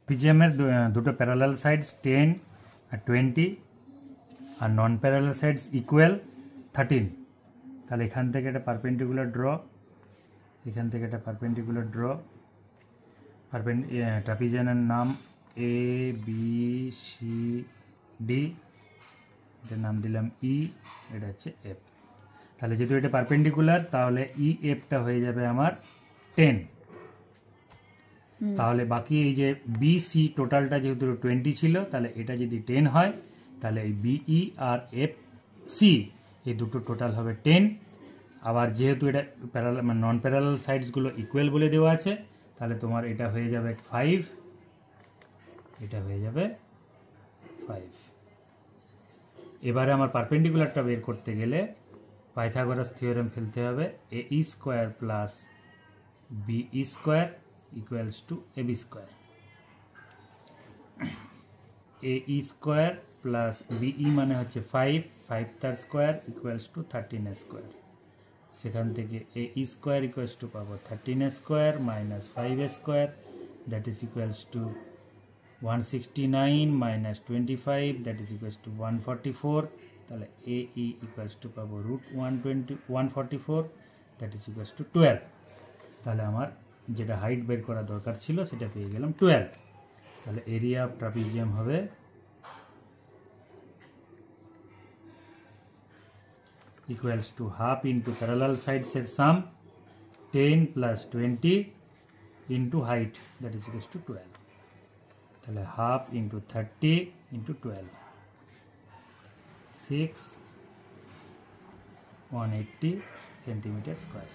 ট্রাপিজিয়ামের দুটো parallel sides 10 আর 20 আর নন parallel sides equal 13। তাহলে এখান থেকে একটা পারপেন্ডিকুলার ড্র, এখান থেকে একটা পারপেন্ডিকুলার ড্র। ট্রাপিজিয়ামের নাম এ বি সি ডি, এটার নাম দিলাম ই, এটা হচ্ছে এফ। তাহলে যেহেতু এটা পারপেন্ডিকুলার তাহলে ই এফটা হয়ে যাবে আমার 10। তাহলে বাকি এই যে বি সি টোটালটা যেহেতু 20 ছিল, তাহলে এটা যদি 10 হয় তাহলে এই বিই আর এফ সি এই দুটো টোটাল হবে 10। আবার যেহেতু এটা প্যারালাল মানে নন প্যারালাল সাইডসগুলো ইকুয়াল বলে দেওয়া আছে, তাহলে তোমার এটা হয়ে যাবে 5, এটা হয়ে যাবে 5। এবারে আমার পারপেন্ডিকুলারটা বের করতে গেলে পাইথাগোরাস থিওরেম ফেলতে হবে। A E square plus B E square equals to A B square. A E square plus BE মানে হচ্ছে 5, 5 তার স্কোয়ার ইকুয়ালস টু 13 স্কোয়ার। সেখান থেকে A E square equals to পাবো 13 square minus 5 square, that is equals to 169 minus 25, that is equals to 144। তাহলে A E equals to পাবো root 144, that is equals to 12। তাহলে আমার যেটা হাইট বের করা দরকার ছিল সেটা পেয়ে গেলাম 12। তাহলে এরিয়া অফ ট্রাপিজিয়াম হবে equals to half into parallel সাইডসের sum 10 plus 20 into height, that is equals to 12। তাহলে half into 30 into 12, 6 180 centimetre square.